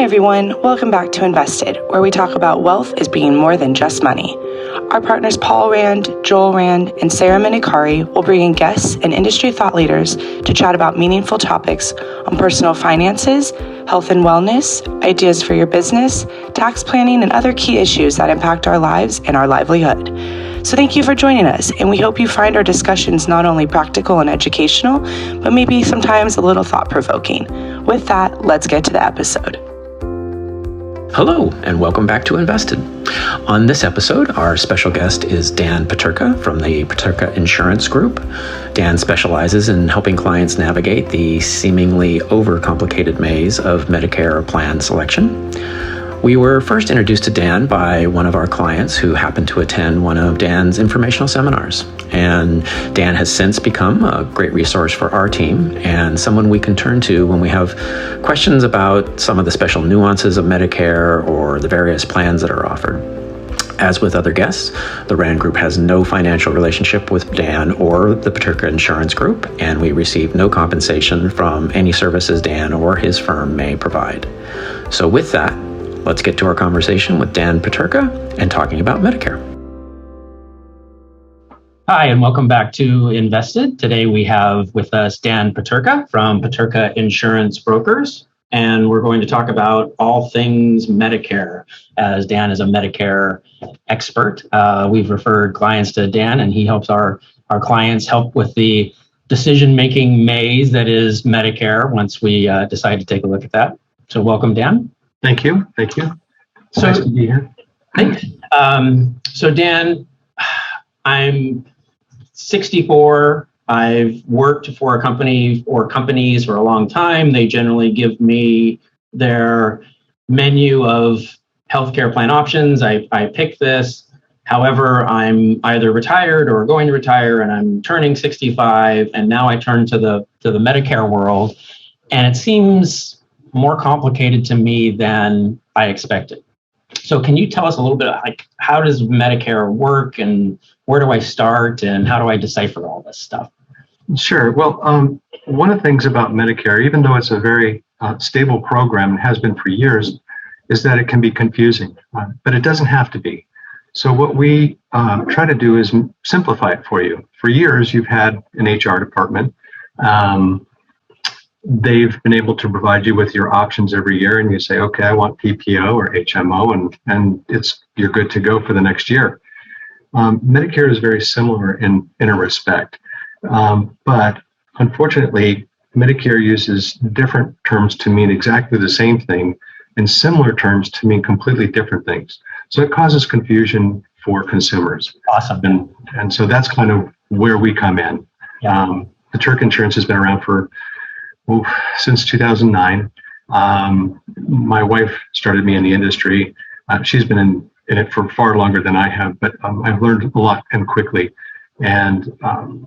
everyone, welcome back to Invested, where we talk about wealth as being more than just money. Our partners Paul Rand, Joel Rand, and Sarah Minikari will bring in guests and industry thought leaders to chat about meaningful topics on personal finances, health and wellness, ideas for your business, tax planning, and other key issues that impact our lives and our livelihood. So thank you for joining us, and we hope you find our discussions not only practical and educational, but maybe sometimes a little thought-provoking. With that, let's get to the episode. Hello, and welcome back to Invested. On this episode, our special guest is Dan Paterka from the Paterka Insurance Group. Dan specializes in helping clients navigate the seemingly overcomplicated maze of Medicare plan selection. We were first introduced to Dan by one of our clients who happened to attend one of Dan's informational seminars. And Dan has since become a great resource for our team and someone we can turn to when we have questions about some of the special nuances of Medicare or the various plans that are offered. As with other guests, the Rand Group has no financial relationship with Dan or the Paterka Insurance Group, and we receive no compensation from any services Dan or his firm may provide. So with that, let's get to our conversation with Dan Paterka and talking about Medicare. Hi, and welcome back to Invested. Today we have with us Dan Paterka from Paterka Insurance Brokers, and we're going to talk about all things Medicare, as Dan is a Medicare expert. We've referred clients to Dan, and he helps our clients help with the decision-making maze that is Medicare once we decide to take a look at that. So welcome, Dan. Thank you. It's nice to be here. Thanks. So Dan, I'm 64. I've worked for a company or companies for a long time. They generally give me their menu of healthcare plan options. I pick this. However, I'm either retired or going to retire, and I'm turning 65, and now I turn to the Medicare world, and it seems more complicated to me than I expected. So can you tell us a little bit, like, how does Medicare work, and where do I start, and how do I decipher all this stuff? Sure. Well, one of the things about Medicare, even though it's a very stable program and has been for years, is that it can be confusing, but it doesn't have to be. So what we try to do is simplify it for you. For years, you've had an HR department. They've been able to provide you with your options every year, and you say, okay, I want PPO or HMO, and you're good to go for the next year. Medicare is very similar in a respect, but unfortunately, Medicare uses different terms to mean exactly the same thing and similar terms to mean completely different things. So it causes confusion for consumers. Awesome. And so that's kind of where we come in. Yeah. Paterka Insurance has been around since 2009. My wife started me in the industry. She's been in it for far longer than I have, but I've learned a lot and quickly. And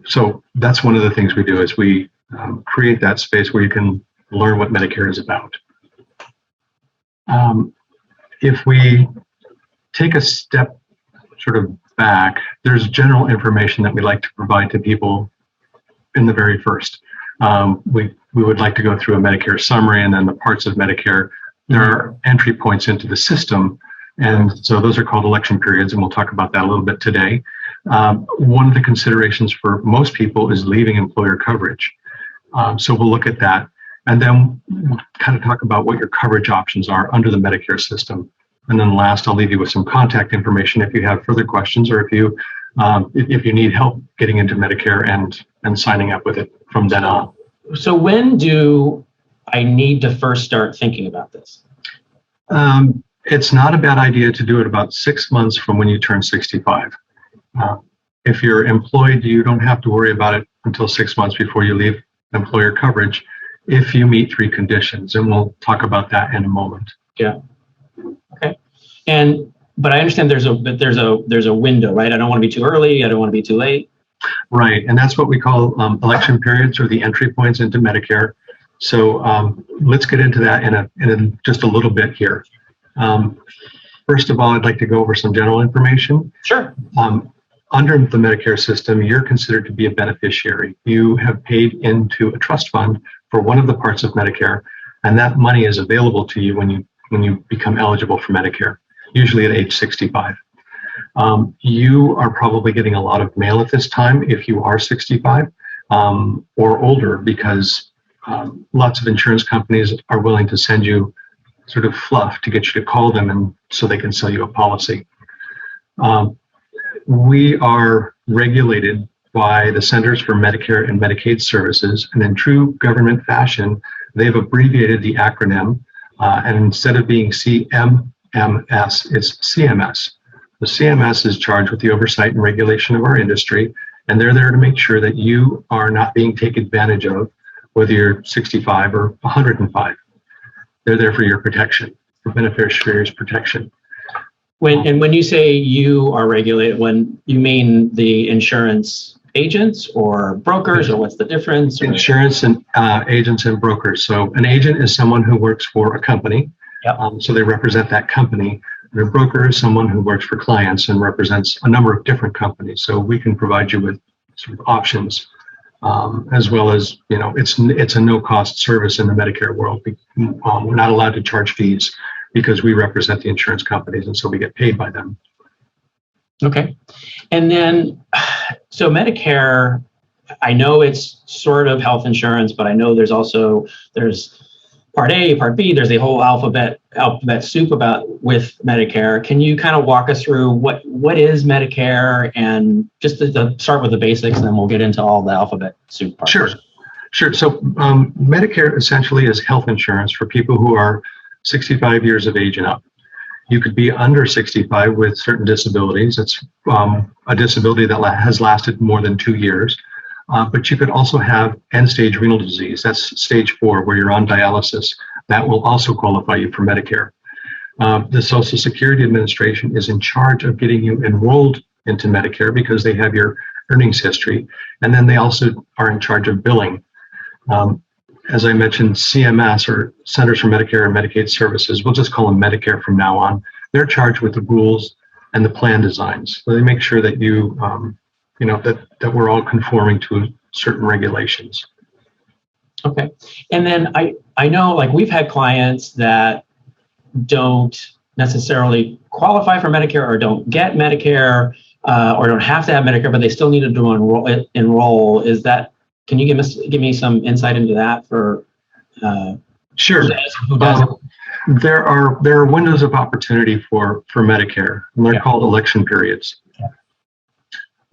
so that's one of the things we do is we create that space where you can learn what Medicare is about. If we take a step sort of back, there's general information that we like to provide to people in the very first. We would like to go through a Medicare summary and then the parts of Medicare. There are entry points into the system, and so those are called election periods, and we'll talk about that a little bit today. One of the considerations for most people is leaving employer coverage. So we'll look at that, and then kind of talk about what your coverage options are under the Medicare system. And then last, I'll leave you with some contact information if you have further questions, or if you need help getting into Medicare and signing up with it from then on. So when do I need to first start thinking about this? It's not a bad idea to do it about 6 months from when you turn 65. If you're employed, you don't have to worry about it until 6 months before you leave employer coverage if you meet 3 conditions, and we'll talk about that in a moment. Yeah. Okay. But I understand there's a window, right? I don't want to be too early. I don't want to be too late. Right, and that's what we call election periods, or the entry points into Medicare. So let's get into that in just a little bit here. First of all, I'd like to go over some general information. Sure. Under the Medicare system, you're considered to be a beneficiary. You have paid into a trust fund for one of the parts of Medicare, and that money is available to you when you when you become eligible for Medicare, usually at age 65. You are probably getting a lot of mail at this time if you are 65 or older, because lots of insurance companies are willing to send you sort of fluff to get you to call them and so they can sell you a policy. We are regulated by the Centers for Medicare and Medicaid Services, and in true government fashion, they've abbreviated the acronym, and instead of being CMMS, it's CMS. The CMS is charged with the oversight and regulation of our industry, and they're there to make sure that you are not being taken advantage of, whether you're 65 or 105. They're there for your protection, for beneficiaries' protection. When you say you are regulated, when you mean the insurance agents or brokers, or what's the difference? Insurance and agents and brokers. So an agent is someone who works for a company. Yep. So they represent that company. And a broker is someone who works for clients and represents a number of different companies. So we can provide you with sort of options, as well as, it's a no-cost service in the Medicare world. We're not allowed to charge fees because we represent the insurance companies, and so we get paid by them. Okay. And then, so Medicare, I know it's sort of health insurance, but I know there's Part A, Part B, there's a whole alphabet soup with Medicare. Can you kind of walk us through what is Medicare, and just to start with the basics, and then we'll get into all the alphabet soup parts. Sure. So Medicare essentially is health insurance for people who are 65 years of age and up. You could be under 65 with certain disabilities. It's a disability that has lasted more than 2 years. But you could also have end-stage renal disease. That's stage 4, where you're on dialysis. That will also qualify you for Medicare. The Social Security Administration is in charge of getting you enrolled into Medicare because they have your earnings history. And then they also are in charge of billing. As I mentioned, CMS, or Centers for Medicare and Medicaid Services, we'll just call them Medicare from now on. They're charged with the rules and the plan designs. So they make sure that you, that we're all conforming to certain regulations. Okay. And then I know, like, we've had clients that don't necessarily qualify for Medicare, or don't get Medicare, or don't have to have Medicare, but they still needed to enroll. Can you give me some insight into that for? Sure. Who doesn't? There are windows of opportunity for Medicare, and they're called election periods.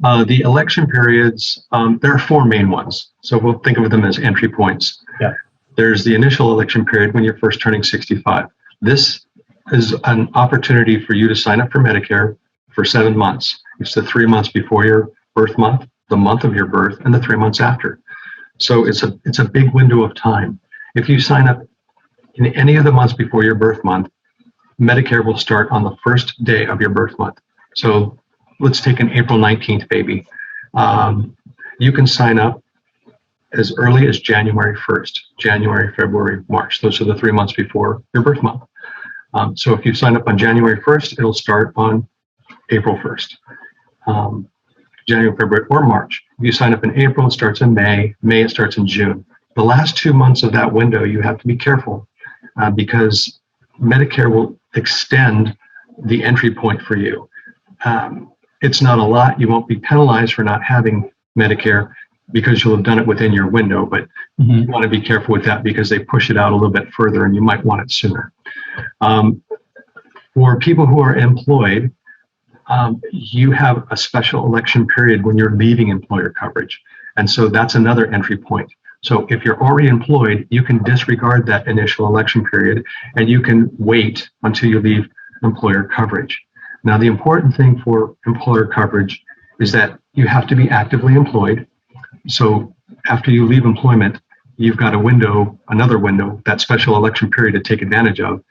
The election periods, there are 4 main ones. So we'll think of them as entry points. Yeah. There's the initial election period when you're first turning 65. This is an opportunity for you to sign up for Medicare for 7 months. It's the 3 months before your birth month, the month of your birth, and the 3 months after. So it's a big window of time. If you sign up in any of the months before your birth month, Medicare will start on the first day of your birth month. So let's take an April 19th baby. You can sign up as early as January 1st, January, February, March. Those are the 3 months before your birth month. So if you sign up on January 1st, it'll start on April 1st. January, February, or March. If you sign up in April, it starts in May. May, it starts in June. The last 2 months of that window, you have to be careful because Medicare will extend the entry point for you. It's not a lot. You won't be penalized for not having Medicare because you'll have done it within your window, but you want to be careful with that because they push it out a little bit further and you might want it sooner. For people who are employed, you have a special election period when you're leaving employer coverage. And so that's another entry point. So if you're already employed, you can disregard that initial election period and you can wait until you leave employer coverage. Now, the important thing for employer coverage is that you have to be actively employed. So after you leave employment, you've got another window, that special election period to take advantage of.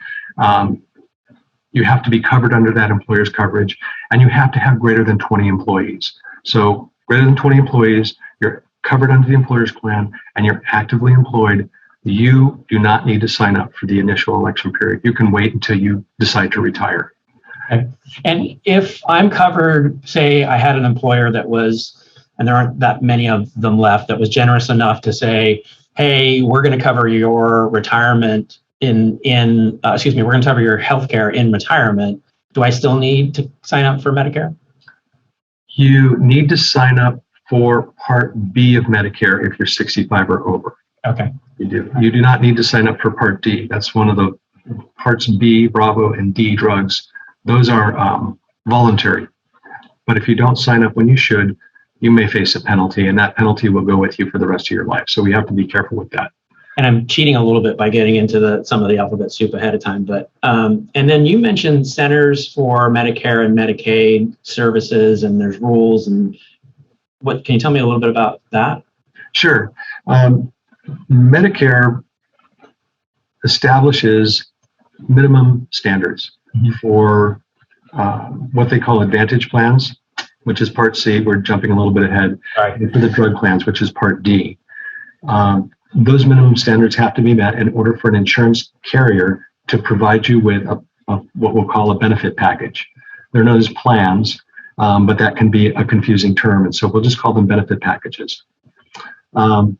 You have to be covered under that employer's coverage, and you have to have greater than 20 employees. So greater than 20 employees, you're covered under the employer's plan, and you're actively employed. You do not need to sign up for the initial election period. You can wait until you decide to retire. Okay. And if I'm covered, say I had an employer that was, and there aren't that many of them left, that was generous enough to say, hey, we're going to cover your retirement we're going to cover your healthcare in retirement. Do I still need to sign up for Medicare? You need to sign up for Part B of Medicare if you're 65 or over. Okay. You do. You do not need to sign up for Part D. That's one of the Parts B, Bravo, and D drugs. Those are voluntary. But if you don't sign up when you should, you may face a penalty, and that penalty will go with you for the rest of your life. So we have to be careful with that. And I'm cheating a little bit by getting into some of the alphabet soup ahead of time. But and then you mentioned Centers for Medicare and Medicaid Services, and there's rules. And can you tell me a little bit about that? Sure. Medicare establishes minimum standards for what they call Advantage plans, which is Part C. We're jumping a little bit ahead. Right. For the drug plans, which is Part D. Those minimum standards have to be met in order for an insurance carrier to provide you with what we'll call a benefit package. They're known as plans, but that can be a confusing term, and so we'll just call them benefit packages. And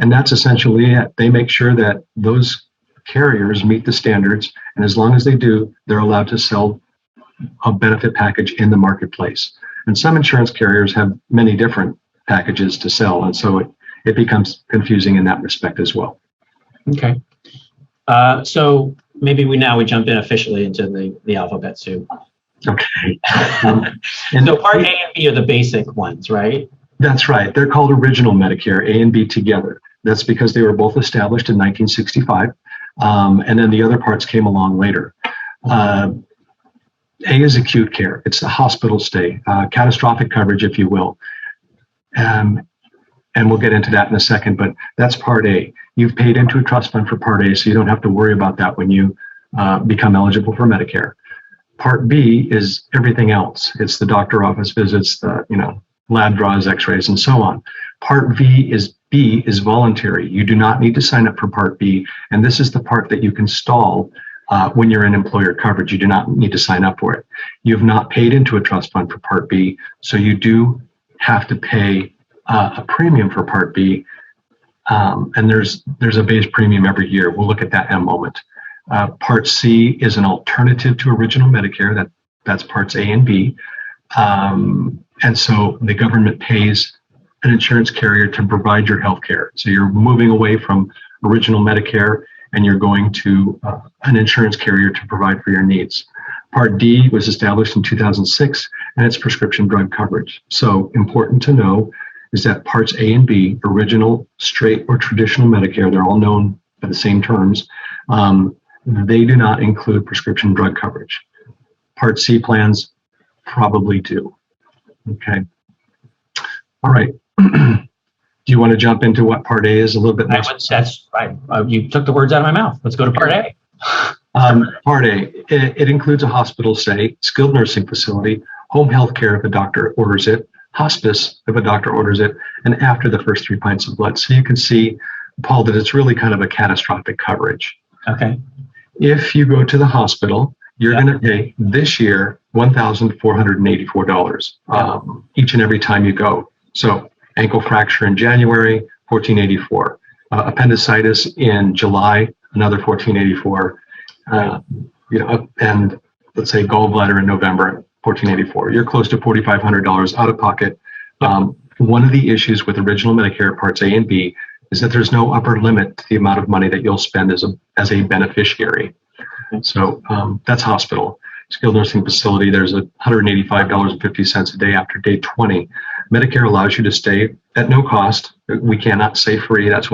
that's essentially it. They make sure that those carriers meet the standards, and as long as they do, they're allowed to sell a benefit package in the marketplace. And some insurance carriers have many different packages to sell, and so it becomes confusing in that respect as well. Okay. So maybe we jump in officially into the alphabet soup. Okay. And so Part A and B are the basic ones, right? That's right. They're called Original Medicare, A and B together. That's because they were both established in 1965, and then the other parts came along later. A is acute care. It's a hospital stay, catastrophic coverage, if you will. And we'll get into that in a second, but that's Part A. You've paid into a trust fund for Part A, so you don't have to worry about that when you become eligible for Medicare. Part B is everything else. It's the doctor office visits, the lab draws, x-rays, and so on. Part B is voluntary. You do not need to sign up for Part B, and this is the part that you can stall when you're in employer coverage. You do not need to sign up for it. You have not paid into a trust fund for Part B, so you do have to pay a premium for Part B, and there's a base premium every year. We'll look at that in a moment. Part C is an alternative to Original Medicare. That's Parts A and B, and so the government pays an insurance carrier to provide your health care. So you're moving away from Original Medicare, and you're going to an insurance carrier to provide for your needs. Part D was established in 2006, and it's prescription drug coverage. So important to know is that Parts A and B, Original, Straight, or Traditional Medicare, they're all known by the same terms, they do not include prescription drug coverage. Part C plans probably do. Okay. All right. Do you want to jump into what Part A is a little bit? That's right. You took the words out of my mouth. Let's go to Part A. Part A, it includes a hospital stay, skilled nursing facility, home health care if a doctor orders it, hospice if a doctor orders it, and after the first 3 pints of blood. So you can see, Paul, that it's really kind of a catastrophic coverage. Okay. If you go to the hospital, you're going to pay this year $1,484 each and every time you go. So ankle fracture in January, $1,484. Appendicitis in July, another $1,484. And let's say gallbladder in November, $1,484. You're close to $4,500 out of pocket. One of the issues with Original Medicare Parts A and B is that there's no upper limit to the amount of money that you'll spend as a beneficiary. So that's hospital. Skilled nursing facility, there's $185.50 a day after day 20. Medicare allows you to stay at no cost. We cannot say free. That's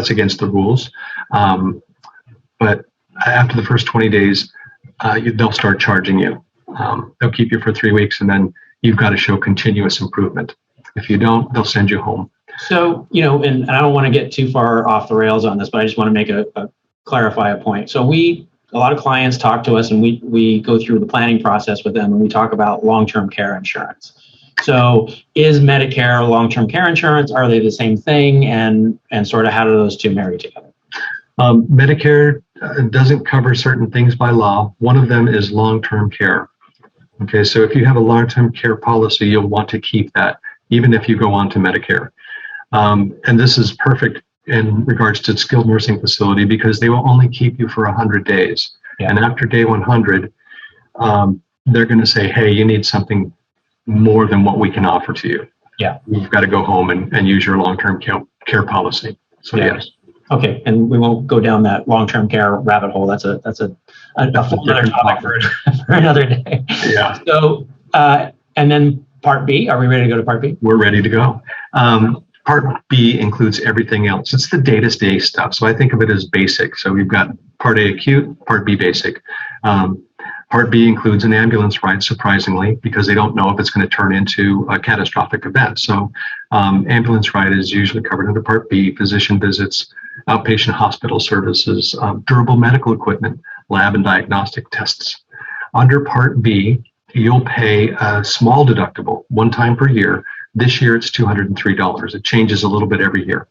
against the rules. But after the first 20 days, they'll start charging you. They'll keep you for 3 weeks, and then you've got to show continuous improvement. If you don't, they'll send you home. So, and I don't want to get too far off the rails on this, but I just want to make clarify a point. So a lot of clients talk to us, and we go through the planning process with them, and we talk about long-term care insurance. So is Medicare long-term care insurance? Are they the same thing? And sort of how do those two marry together? Medicare doesn't cover certain things by law. One of them is long-term care. Okay, so if you have a long-term care policy, you'll want to keep that, even if you go on to Medicare. And this is perfect in regards to skilled nursing facility because they will only keep you for 100 days. Yeah. And after day 100, they're going to say, hey, you need something more than what we can offer to you. Yeah. You've got to go home and use your long-term care policy. So Yeah. yes. Okay, and we won't go down that long-term care rabbit hole. That's a full other topic for another day. Yeah. So, and then Part B. Are we ready to go to Part B? We're ready to go. Part B includes everything else. It's the day-to-day stuff. So I think of it as basic. So we've got Part A acute, Part B basic. Part B includes an ambulance ride, surprisingly, because they don't know if it's going to turn into a catastrophic event. So ambulance ride is usually covered under Part B, physician visits, outpatient hospital services, durable medical equipment, lab and diagnostic tests. Under Part B, you'll pay a small deductible one time per year. This year it's $203. It changes a little bit every year.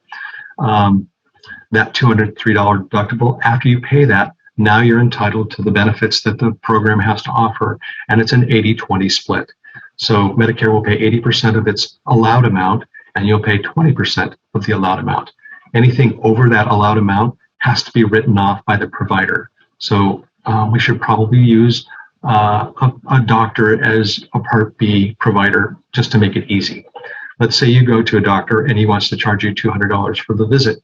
That $203 deductible, after you pay that, now you're entitled to the benefits that the program has to offer, and it's an 80-20 split. So Medicare will pay 80% of its allowed amount, and you'll pay 20% of the allowed amount. Anything over that allowed amount has to be written off by the provider. So we should probably use a doctor as a Part B provider just to make it easy. Let's say you go to a doctor and he wants to charge you $200 for the visit.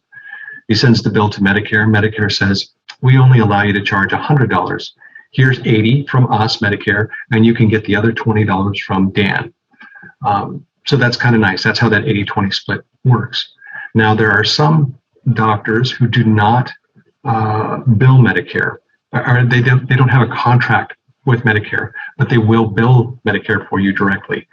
He sends the bill to Medicare. Medicare says, we only allow you to charge $100. Here's $80 from us, Medicare, and you can get the other $20 from Dan. So that's kind of nice. That's how that 80-20 split works. Now, there are some doctors who do not bill Medicare, or they don't have a contract with Medicare, but they will bill Medicare for you directly.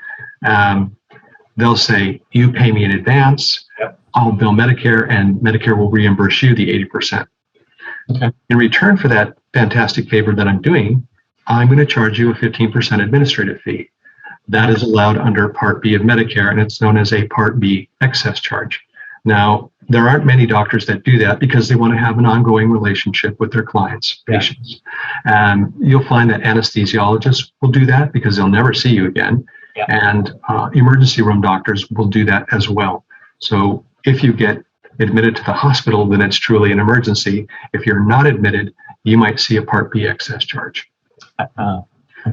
They'll say, you pay me in advance, Yep. I'll bill Medicare, and Medicare will reimburse you the 80%. Okay. In return for that fantastic favor that I'm doing, I'm going to charge you a 15% administrative fee. That is allowed under Part B of Medicare, and it's known as a Part B excess charge. Now, there aren't many doctors that do that because they want to have an ongoing relationship with their clients, patients. And you'll find that anesthesiologists will do that because they'll never see you again. Yeah. And emergency room doctors will do that as well. So if you get admitted to the hospital, then it's truly an emergency. If you're not admitted, you might see a Part B excess charge. Okay.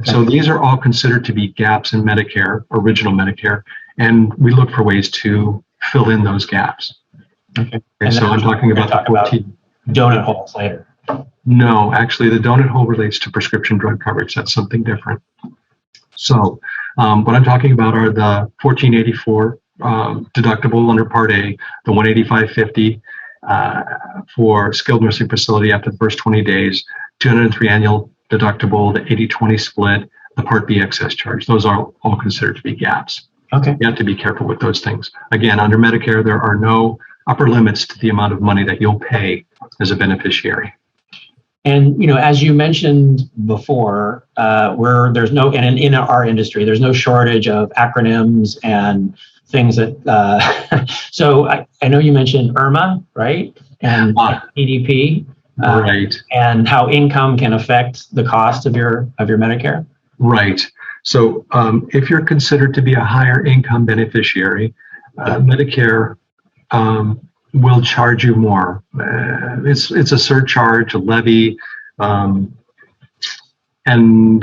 So these are all considered to be gaps in Medicare, original Medicare, and we look for ways to fill in those gaps. Okay. And so I'm talking about the 14. Donut holes later. No, actually, the donut hole relates to prescription drug coverage. That's something different. So what I'm talking about are the $1,484 deductible under Part A, the $185.50 for skilled nursing facility after the first 20 days, $203 annual deductible, the 80-20 split, the Part B excess charge. Those are all considered to be gaps. Okay. You have to be careful with those things. Again, under Medicare, there are no upper limits to the amount of money that you'll pay as a beneficiary. And as you mentioned before, there's no, and in our industry, there's no shortage of acronyms and things that. So I know you mentioned IRMA, right? And EDP, right? And how income can affect the cost of your Medicare. Right. So if you're considered to be a higher income beneficiary, Medicare will charge you more. It's a surcharge, a levy, and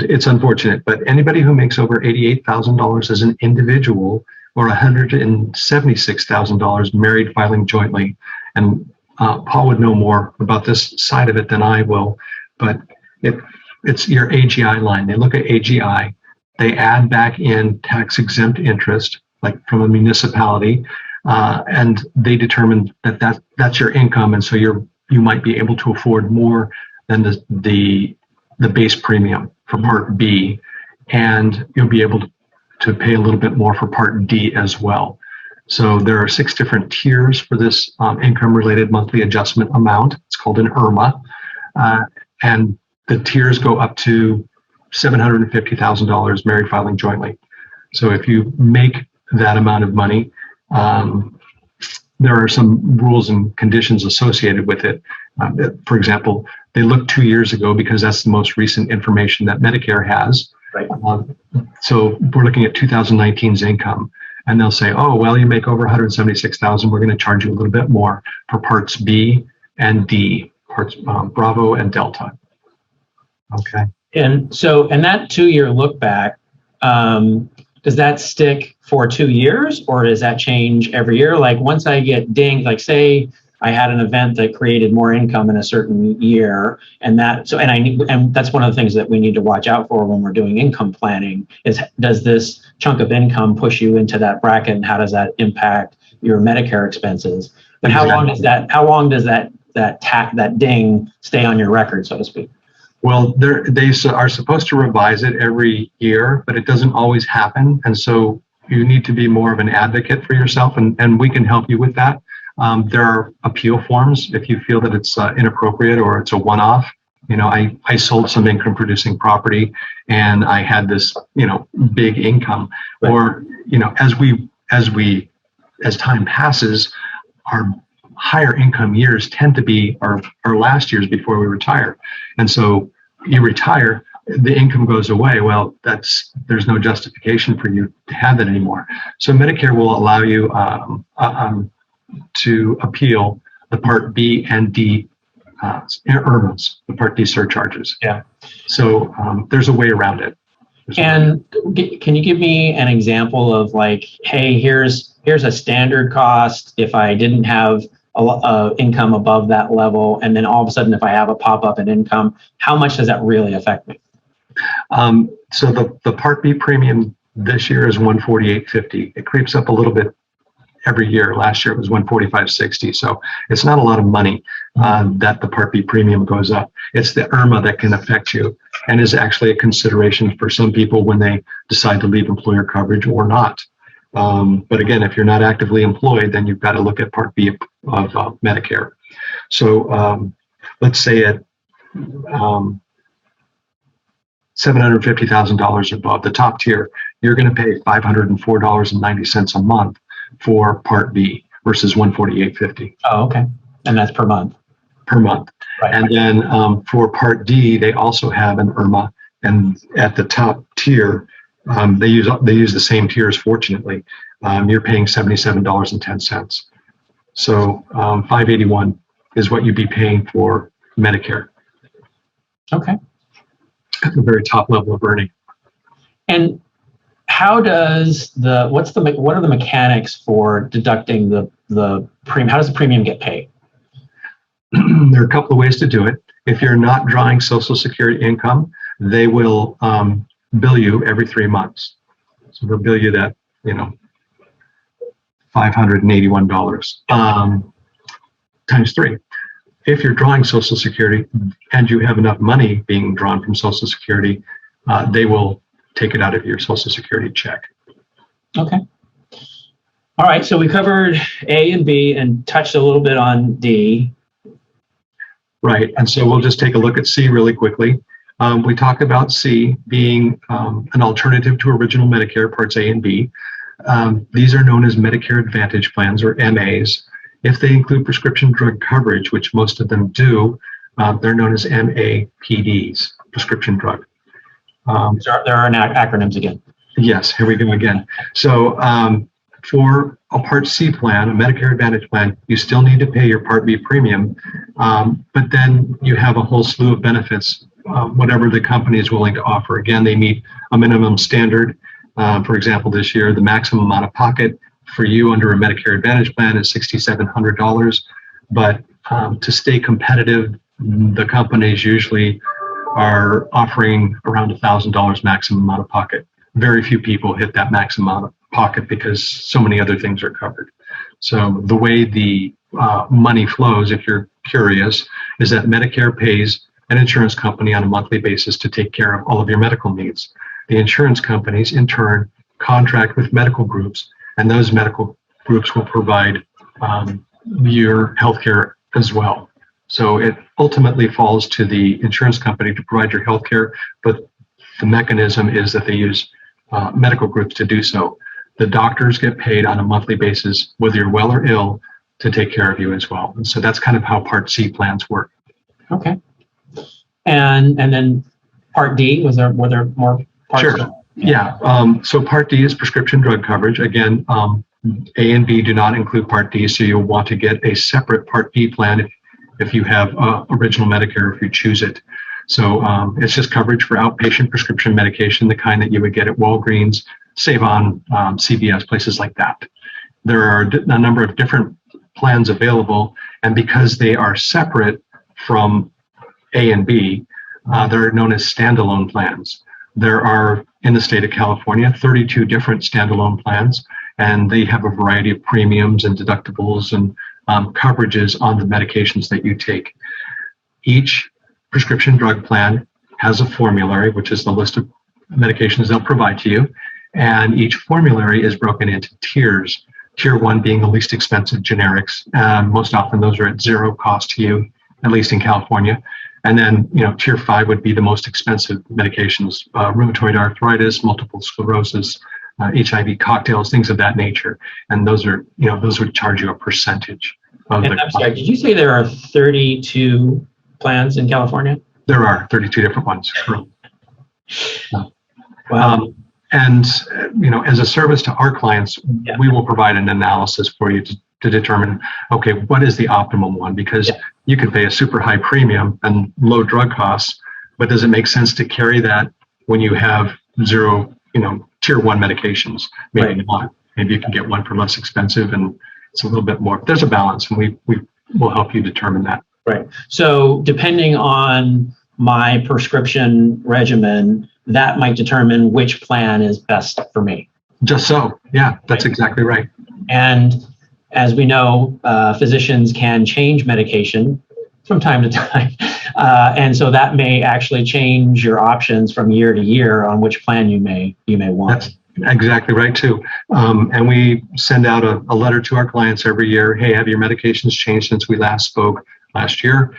it's unfortunate. But anybody who makes over $88,000 as an individual or $176,000 married filing jointly, and Paul would know more about this side of it than I will, but it's your AGI line. They look at AGI. They add back in tax-exempt interest, like from a municipality, and they determine that's your income, and so you might be able to afford more than the base premium for Part B, and you'll be able to pay a little bit more for Part D as well. So there are 6 different tiers for this income-related monthly adjustment amount. It's called an IRMA, and the tiers go up to $750,000 married filing jointly. So if you make that amount of money, there are some rules and conditions associated with it. For example, they looked 2 years ago because that's the most recent information that Medicare has. Right. So we're looking at 2019's income. and they'll say, oh, well, you make over 176,000. We're going to charge you a little bit more for parts B and D, parts Bravo and Delta. Okay. And so, and that 2-year look back, does that stick for 2 years, or does that change every year? Like once I get dinged, like say I had an event that created more income in a certain year, and that's one of the things that we need to watch out for when we're doing income planning is, does this chunk of income push you into that bracket, and how does that impact your Medicare expenses? But how long does that ding stay on your record, so to speak? Well, they are supposed to revise it every year, but it doesn't always happen. And so you need to be more of an advocate for yourself, and we can help you with that. There are appeal forms if you feel that it's inappropriate or it's a one-off. You know, I sold some income producing property and I had this, big income. Right. Or, as time passes, our higher income years tend to be our last years before we retire. And so you retire, the income goes away. Well, there's no justification for you to have that anymore. So Medicare will allow you to appeal the Part B and D IRMAs, the Part D surcharges. Yeah. So there's a way around it. Can you give me an example of like, hey, here's a standard cost if I didn't have income above that level, and then all of a sudden if I have a pop-up in income, how much does that really affect me? So the Part B premium this year is $148.50. It creeps up a little bit every year. Last year it was $145.60. So it's not a lot of money that the Part B premium goes up. It's the IRMA that can affect you and is actually a consideration for some people when they decide to leave employer coverage or not. But again, if you're not actively employed, then you've got to look at Part B of Medicare. So let's say at $750,000 above the top tier, you're going to pay $504.90 a month for Part B versus $148.50. Oh, okay. And that's per month. Per month. Right. And then for Part D, they also have an IRMA, and at the top tier, they use the same tiers. Fortunately, you're paying $77.10. So $581 is what you'd be paying for Medicare. Okay. At the very top level of earning. And how does what are the mechanics for deducting the premium? How does the premium get paid? There are a couple of ways to do it. If you're not drawing Social Security income, they will bill you every 3 months. So they'll bill you that, $581 times 3. If you're drawing Social Security and you have enough money being drawn from Social Security, they will take it out of your Social Security check. Okay. All right. So we covered A and B and touched a little bit on D. Right. And so we'll just take a look at C really quickly. We talk about C being an alternative to original Medicare Parts A and B. These are known as Medicare Advantage plans, or MAs. If they include prescription drug coverage, which most of them do, they're known as MAPDs, prescription drug. There are acronyms again. Yes, here we go again. So for a Part C plan, a Medicare Advantage plan, you still need to pay your Part B premium, but then you have a whole slew of benefits, whatever the company is willing to offer. Again, they meet a minimum standard. For example, this year, the maximum out-of-pocket for you under a Medicare Advantage plan is $6,700. But to stay competitive, the companies usually are offering around $1,000 maximum out-of-pocket. Very few people hit that maximum out-of-pocket because so many other things are covered. So the way the money flows, if you're curious, is that Medicare pays an insurance company on a monthly basis to take care of all of your medical needs. The insurance companies, in turn, contract with medical groups, and those medical groups will provide your health care as well. So it ultimately falls to the insurance company to provide your health care, but the mechanism is that they use medical groups to do so. The doctors get paid on a monthly basis, whether you're well or ill, to take care of you as well. And so that's kind of how Part C plans work. Okay. And then Part D, were there more parts? Sure. Yeah. So Part D is prescription drug coverage. Again, A and B do not include Part D, so you'll want to get a separate Part B plan if you have original Medicare, if you choose it. So it's just coverage for outpatient prescription medication, the kind that you would get at Walgreens, Save-On, CVS, places like that. There are a number of different plans available, and because they are separate from A and B, they're known as standalone plans. There are, in the state of California, 32 different standalone plans, and they have a variety of premiums and deductibles and coverages on the medications that you take. Each prescription drug plan has a formulary, which is the list of medications they'll provide to you, and each formulary is broken into tiers. Tier 1 being the least expensive generics. Most often those are at zero cost to you, at least in California. And then, Tier 5 would be the most expensive medications, rheumatoid arthritis, multiple sclerosis, HIV cocktails, things of that nature. And those are, those would charge you a percentage of and I'm sorry, did you say there are 32 plans in California? There are 32 different ones. Wow. And, as a service to our clients, we will provide an analysis for you to determine, okay, what is the optimum one? Because you can pay a super high premium and low drug costs, but does it make sense to carry that when you have zero, tier 1 medications? Maybe not. Maybe you can get one for less expensive and it's a little bit more. There's a balance, and we will help you determine that. Right. So depending on my prescription regimen, that might determine which plan is best for me. Just so. Yeah, that's exactly right. And as we know, physicians can change medication from time to time. And so that may actually change your options from year to year on which plan you may want. That's exactly right, too. And we send out a letter to our clients every year. Hey, have your medications changed since we last spoke last year?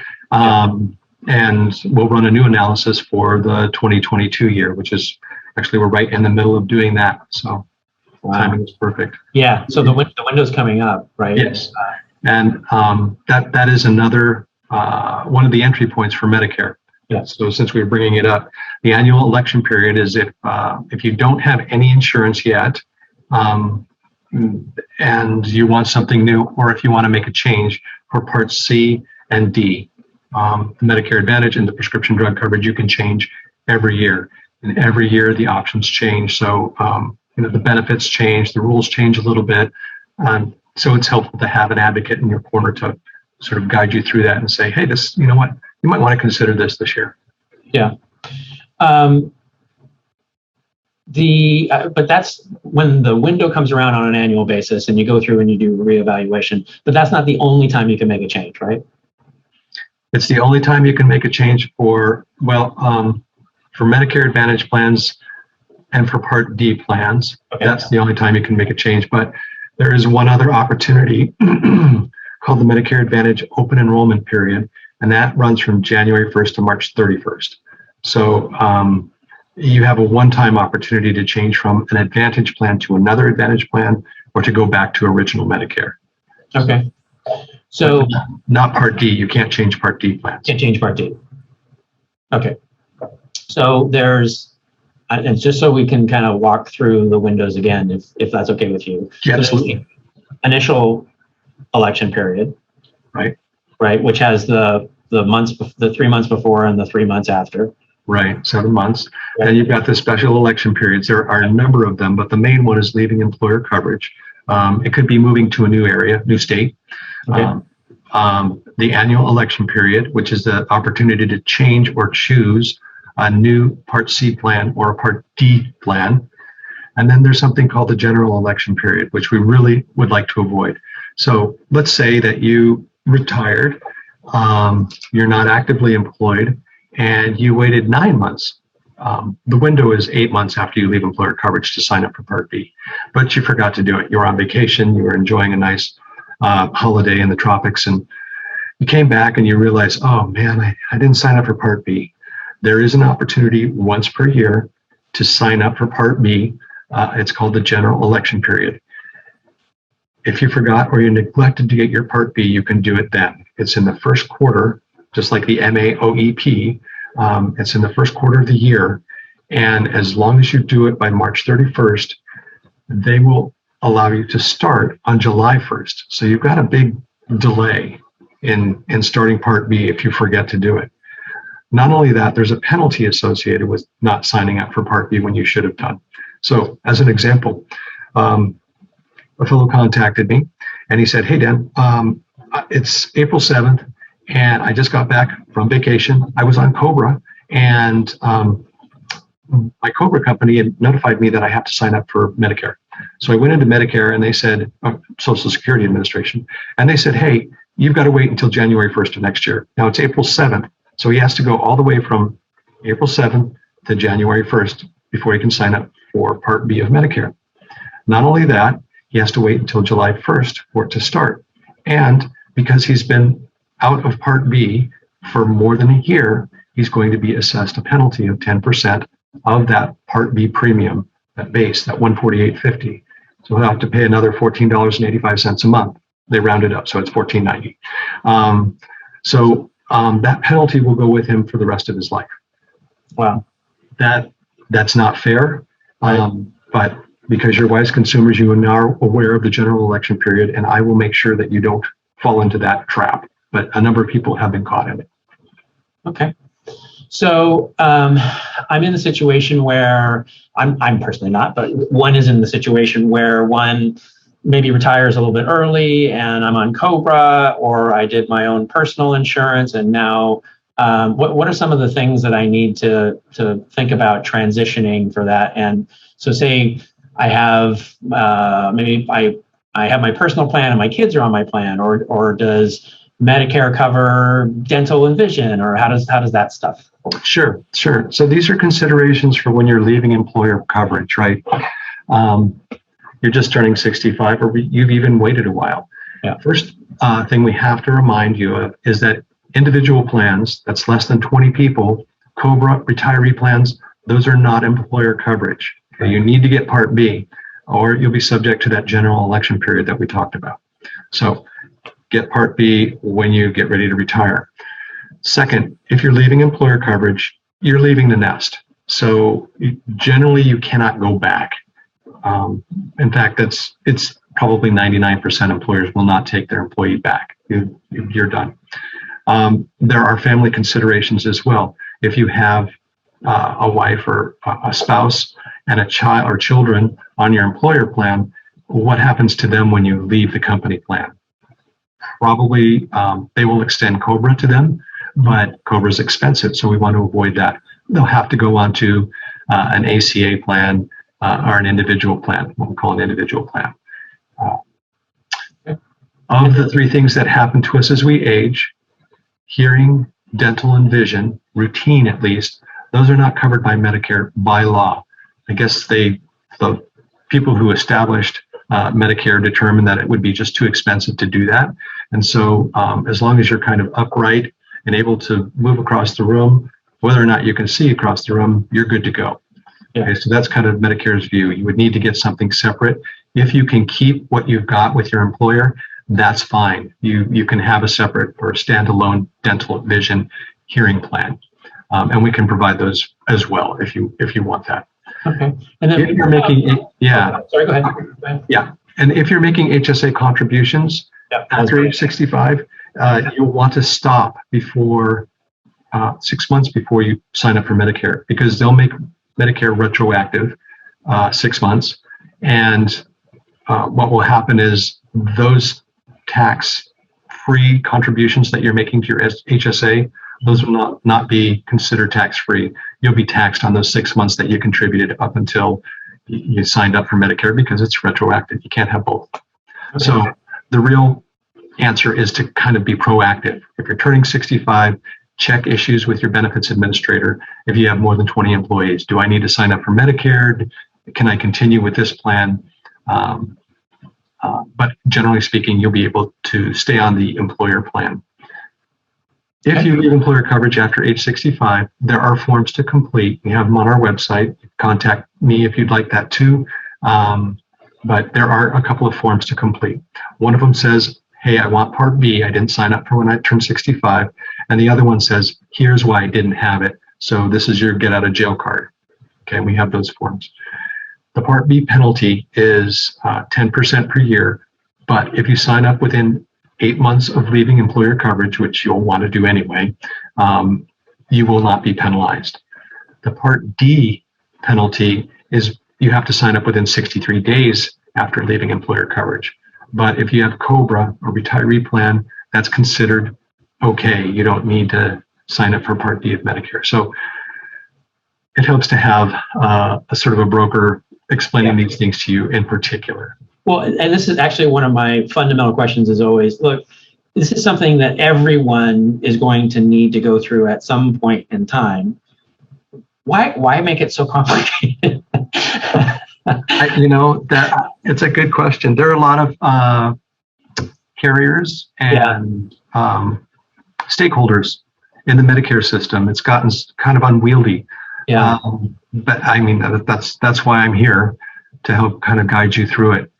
And we'll run a new analysis for the 2022 year, which is actually, we're right in the middle of doing that. So timing is perfect. Yeah. So the window's coming up, right? Yes. And that is another one of the entry points for Medicare. Yeah. So since we're bringing it up, the annual election period is if you don't have any insurance yet, and you want something new, or if you want to make a change for Parts C and D, the Medicare Advantage and the prescription drug coverage, you can change every year. And every year the options change. So, the benefits change, the rules change a little bit. So it's helpful to have an advocate in your corner to sort of guide you through that and say, hey, this, you know what, you might want to consider this year. Yeah. But that's when the window comes around on an annual basis and you go through and you do reevaluation, but that's not the only time you can make a change, right? It's the only time you can make a change for Medicare Advantage plans and for Part D plans. Okay. That's the only time you can make a change. But there is one other opportunity called the Medicare Advantage Open Enrollment Period, and that runs from January 1st to March 31st. So you have a one-time opportunity to change from an Advantage plan to another Advantage plan, or to go back to original Medicare. Okay. So not Part D. You can't change Part D plans. Can't change Part D. Okay. So there's, and just so we can kind of walk through the windows again, if that's okay with you. Yeah, absolutely. Initial election period. Right. Right. Which has the 3 months before and the 3 months after. Right. 7 months. Right. And you've got the special election periods. There are a number of them, but the main one is leaving employer coverage. It could be moving to a new area, new state. Okay. The annual election period, which is the opportunity to change or choose a new Part C plan or a Part D plan. And then there's something called the general election period, which we really would like to avoid. So let's say that you retired, you're not actively employed, and you waited 9 months. The window is 8 months after you leave employer coverage to sign up for Part B, but you forgot to do it. You were on vacation, you were enjoying a nice holiday in the tropics, and you came back and you realized, oh man, I didn't sign up for Part B. There is an opportunity once per year to sign up for Part B. It's called the general election period. If you forgot or you neglected to get your Part B, you can do it then. It's in the first quarter, just like the MAOEP. It's in the first quarter of the year, And as long as you do it by March 31st, they will allow you to start on July 1st. So you've got a big delay in starting Part B if you forget to do it. Not only that, there's a penalty associated with not signing up for Part B when you should have done. So as an example, a fellow contacted me and he said, "Hey, Dan, it's April 7th and I just got back from vacation. I was on Cobra and my Cobra company had notified me that I have to sign up for Medicare." So I went into Medicare and they said, Social Security Administration, and they said, "Hey, you've got to wait until January 1st of next year." Now it's April 7th. So he has to go all the way from April 7th to January 1st before he can sign up for Part B of Medicare. Not only that, he has to wait until July 1st for it to start. And because he's been out of Part B for more than a year, he's going to be assessed a penalty of 10% of that Part B premium, that base, that $148.50. So he'll have to pay another $14.85 a month. They round it up, so it's $14.90. That penalty will go with him for the rest of his life. Wow. That's not fair. But because you're wise consumers, you are now aware of the general election period, and I will make sure that you don't fall into that trap. But a number of people have been caught in it. Okay. So I'm in the situation where I'm personally not, but one is in the situation where one maybe retires a little bit early and I'm on Cobra, or I did my own personal insurance, and now what are some of the things that I need to think about transitioning for that? And so say I have maybe I have my personal plan and my kids are on my plan, or does Medicare cover dental and vision, or how does that stuff work? Sure. So these are considerations for when you're leaving employer coverage, right? You're just turning 65, or you've even waited a while. Yeah. First thing we have to remind you of is that individual plans, that's less than 20 people, Cobra retiree plans, those are not employer coverage. Okay? You need to get Part B, or you'll be subject to that general election period that we talked about. So get Part B when you get ready to retire. Second, if you're leaving employer coverage, you're leaving the nest. So generally you cannot go back. In fact, it's probably 99% employers will not take their employee back. You're done. There are family considerations as well. If you have a wife or a spouse and a child or children on your employer plan, what happens to them when you leave the company plan? Probably they will extend Cobra to them, but Cobra is expensive, so we want to avoid that. They'll have to go on to an ACA plan or an individual plan, what we call an individual plan. Of the three things that happen to us as we age, hearing, dental, and vision, routine at least, those are not covered by Medicare by law. I guess the people who established Medicare determined that it would be just too expensive to do that. And so as long as you're kind of upright and able to move across the room, whether or not you can see across the room, you're good to go. Yeah. Okay, so that's kind of Medicare's view. You would need to get something separate. If you can keep what you've got with your employer, that's fine. You can have a separate or standalone dental, vision, hearing plan. And we can provide those as well if you want that. Okay. And then if you're making sorry, go ahead. Yeah. And if you're making HSA contributions after age 65, you'll want to stop before 6 months before you sign up for Medicare, because they'll make Medicare retroactive 6 months. And what will happen is those tax-free contributions that you're making to your HSA, those will not be considered tax-free. You'll be taxed on those 6 months that you contributed up until you signed up for Medicare, because it's retroactive. You can't have both. Okay. So the real answer is to kind of be proactive. If you're turning 65, check issues with your benefits administrator. If you have more than 20 employees, do I need to sign up for Medicare? Can I continue with this plan? But generally speaking, you'll be able to stay on the employer plan. If you leave employer coverage after age 65, there are forms to complete. We have them on our website. Contact me if you'd like that too. But there are a couple of forms to complete. One of them says, hey, I want Part B. I didn't sign up for when I turned 65. And the other one says, here's why I didn't have it. So this is your get out of jail card. Okay, we have those forms. The Part B penalty is 10% per year, but if you sign up within 8 months of leaving employer coverage, which you'll want to do anyway, you will not be penalized. The Part D penalty is you have to sign up within 63 days after leaving employer coverage. But if you have COBRA or retiree plan, that's considered okay. You don't need to sign up for Part D of Medicare. So it helps to have a sort of a broker explaining these things to you in particular. Well, and this is actually one of my fundamental questions is always, look, this is something that everyone is going to need to go through at some point in time. Why make it so complicated? That it's a good question. There are a lot of carriers and stakeholders in the Medicare system. It's gotten kind of unwieldy. Yeah. But I mean, that's why I'm here, to help kind of guide you through it.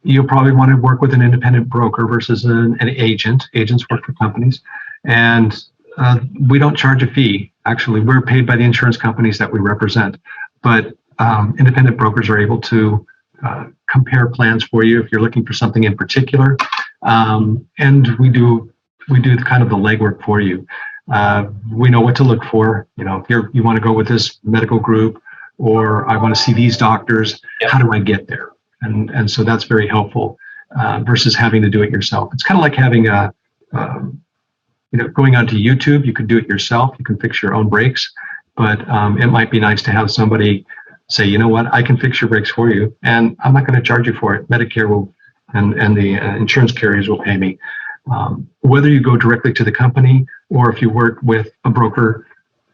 You'll probably want to work with an independent broker versus an agent. Agents work for companies, and we don't charge a fee. Actually, we're paid by the insurance companies that we represent, but independent brokers are able to compare plans for you if you're looking for something in particular, and we do kind of the legwork for you. We know what to look for. If you want to go with this medical group, or I want to see these doctors, how do I get there? And so that's very helpful versus having to do it yourself. It's kind of like having going onto YouTube. You can do it yourself. You can fix your own brakes, but it might be nice to have somebody say, you know what, I can fix your brakes for you, and I'm not going to charge you for it. Medicare will, and the insurance carriers will pay me. Whether you go directly to the company or if you work with a broker,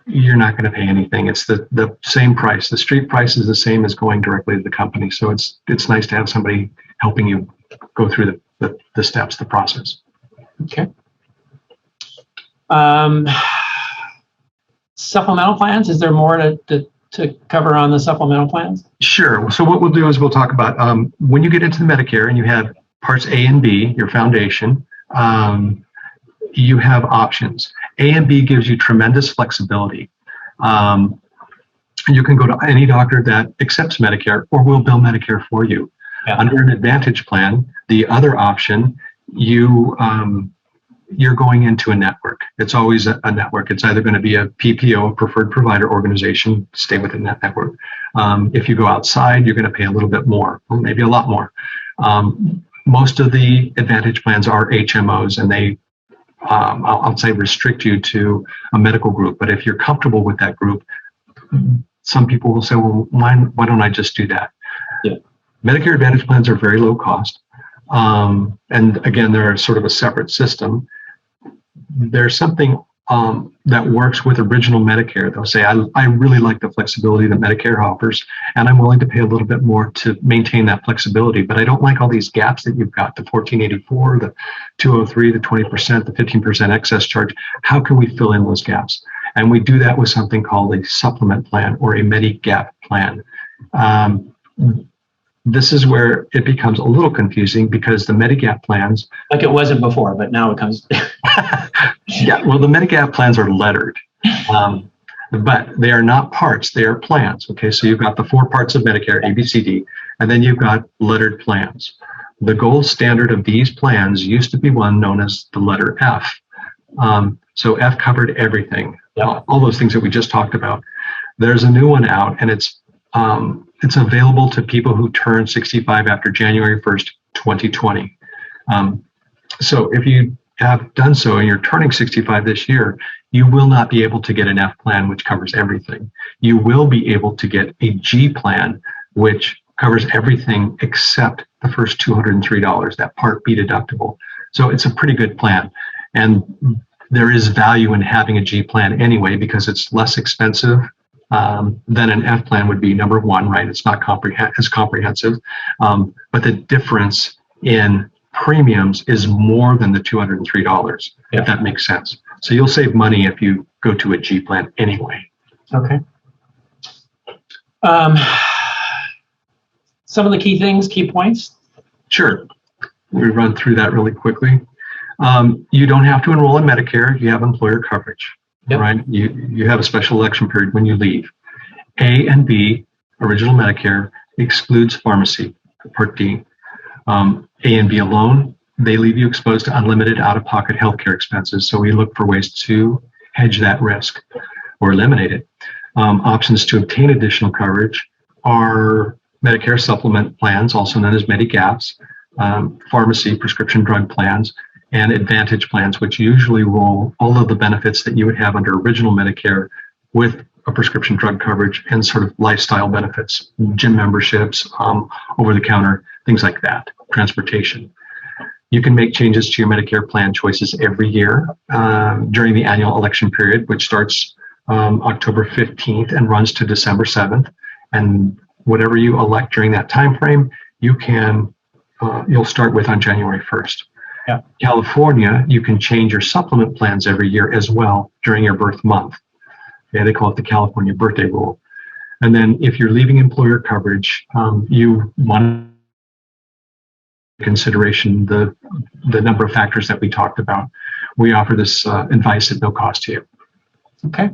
you're not going to pay anything. It's the same price. The street price is the same as going directly to the company. So it's nice to have somebody helping you go through the steps, the process. Okay. Supplemental plans, is there more to cover on the supplemental plans? Sure. So what we'll do is we'll talk about when you get into the Medicare and you have parts A and B, your foundation, you have options. A and B gives you tremendous flexibility. You can go to any doctor that accepts Medicare or will bill Medicare for you. Yeah. Under an Advantage plan, the other option, you're going into a network. It's always a network. It's either going to be a PPO, a preferred provider organization, stay within that network. If you go outside, you're going to pay a little bit more, or maybe a lot more. Most of the Advantage plans are HMOs, and they, I'll say, restrict you to a medical group. But if you're comfortable with that group, some people will say, well, why don't I just do that? Yeah. Medicare Advantage plans are very low cost. And again, they're sort of a separate system. There's something that works with original Medicare. They'll say, I really like the flexibility that Medicare offers, and I'm willing to pay a little bit more to maintain that flexibility, but I don't like all these gaps that you've got, the 1484, the 203, the 20%, the 15% excess charge. How can we fill in those gaps? And we do that with something called a supplement plan or a Medigap plan. This is where it becomes a little confusing because the Medigap plans... Like it wasn't before, but now it comes... Yeah, well, the Medigap plans are lettered, but they are not parts, they are plans. Okay, so you've got the 4 parts of Medicare, A, B, C, D, and then you've got lettered plans. The gold standard of these plans used to be one known as the letter F. So F covered everything, all those things that we just talked about. There's a new one out, and it's available to people who turn 65 after January 1st, 2020. So if you have done so and you're turning 65 this year, you will not be able to get an F plan, which covers everything. You will be able to get a G plan, which covers everything except the first $203, that Part B deductible. So it's a pretty good plan. And there is value in having a G plan anyway, because it's less expensive than an F plan would be, number one, right? It's not as comprehensive. But the difference in premiums is more than the $203, if that makes sense. So you'll save money if you go to a G plan anyway. Okay. Some of the key things, key points? Sure. We run through that really quickly. You don't have to enroll in Medicare if you have employer coverage. Yep. right? You have a special election period when you leave. A and B, original Medicare, excludes pharmacy, Part D. A and B alone, they leave you exposed to unlimited out-of-pocket healthcare expenses. So we look for ways to hedge that risk or eliminate it. Options to obtain additional coverage are Medicare supplement plans, also known as Medicaps, pharmacy prescription drug plans, and Advantage plans, which usually roll all of the benefits that you would have under original Medicare with a prescription drug coverage and sort of lifestyle benefits, gym memberships, over-the-counter, things like that, transportation. You can make changes to your Medicare plan choices every year during the annual election period, which starts October 15th and runs to December 7th. And whatever you elect during that time frame, you'll start with on January 1st. Yeah. California, you can change your supplement plans every year as well during your birth month. Yeah, they call it the California birthday rule. And then if you're leaving employer coverage, you want consideration the number of factors that we talked about. We offer this advice at no cost to you. Okay.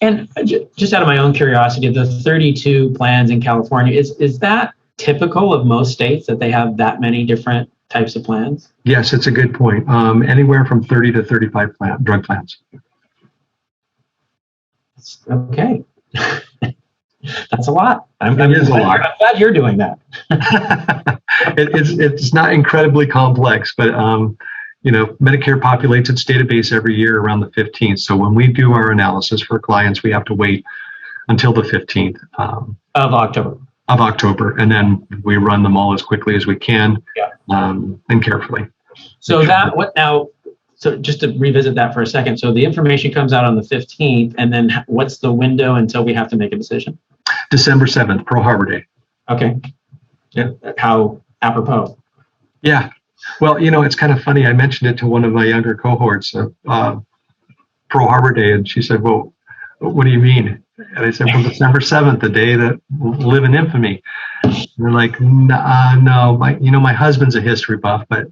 And just out of my own curiosity, the 32 plans in California, is that typical of most states that they have that many different types of plans? Yes, it's a good point. Anywhere from 30 to 35 drug plans. Okay. That's a lot. I'm a lot. I'm glad you're doing that. It's not incredibly complex, but Medicare populates its database every year around the 15th. So when we do our analysis for clients, we have to wait until the 15th of October. And then we run them all as quickly as we can, and carefully. So So just to revisit that for a second. So the information comes out on the 15th, and then what's the window until we have to make a decision? December 7th, Pearl Harbor Day. Okay. Yeah. How apropos. Yeah. Well, it's kind of funny. I mentioned it to one of my younger cohorts of Pearl Harbor Day, and she said, well, what do you mean? And I said, well, December 7th, the day that will live in infamy. And they're like, no, my husband's a history buff, but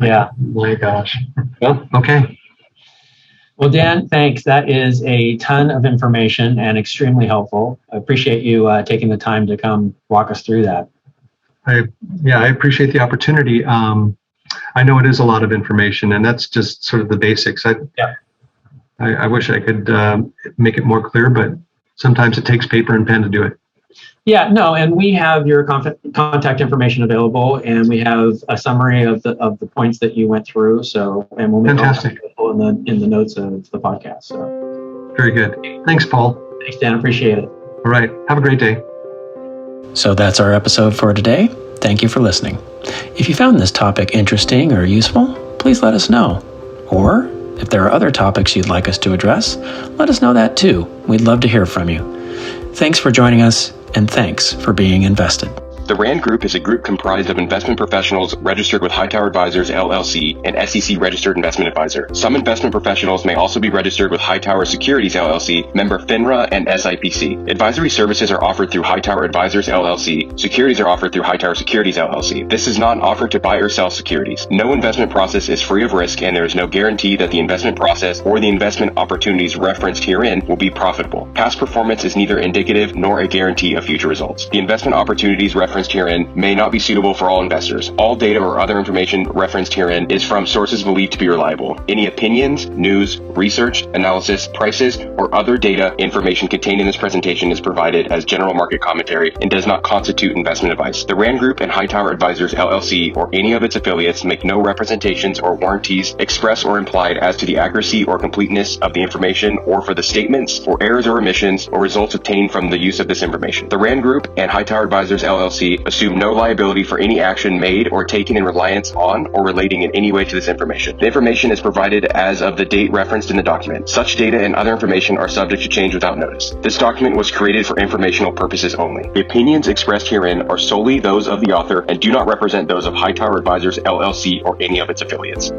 yeah. My gosh. Well, okay. Well, Dan, thanks. That is a ton of information and extremely helpful. I appreciate you taking the time to come walk us through that. I appreciate the opportunity. I know it is a lot of information, and that's just sort of the basics. I wish I could make it more clear, but sometimes it takes paper and pen to do it. Yeah, no, and we have your contact information available, and we have a summary of the points that you went through. So, and we'll make all that available in the notes of the podcast. So, very good. Thanks, Paul. Thanks, Dan. Appreciate it. All right. Have a great day. So that's our episode for today. Thank you for listening. If you found this topic interesting or useful, please let us know. Or if there are other topics you'd like us to address, let us know that too. We'd love to hear from you. Thanks for joining us, and thanks for being invested. The RAND Group is a group comprised of investment professionals registered with Hightower Advisors, LLC, an SEC-registered investment advisor. Some investment professionals may also be registered with Hightower Securities, LLC, member FINRA and SIPC. Advisory services are offered through Hightower Advisors, LLC. Securities are offered through Hightower Securities, LLC. This is not an offer to buy or sell securities. No investment process is free of risk, and there is no guarantee that the investment process or the investment opportunities referenced herein will be profitable. Past performance is neither indicative nor a guarantee of future results. The investment opportunities referenced herein may not be suitable for all investors. All data or other information referenced herein is from sources believed to be reliable. Any opinions, news, research, analysis, prices, or other data information contained in this presentation is provided as general market commentary and does not constitute investment advice. The RAND Group and Hightower Advisors, LLC, or any of its affiliates make no representations or warranties express or implied as to the accuracy or completeness of the information or for the statements or errors or omissions or results obtained from the use of this information. The RAND Group and Hightower Advisors, LLC assume no liability for any action made or taken in reliance on or relating in any way to this information. The information is provided as of the date referenced in the document. Such data and other information are subject to change without notice. This document was created for informational purposes only. The opinions expressed herein are solely those of the author and do not represent those of Hightower Advisors, LLC, or any of its affiliates.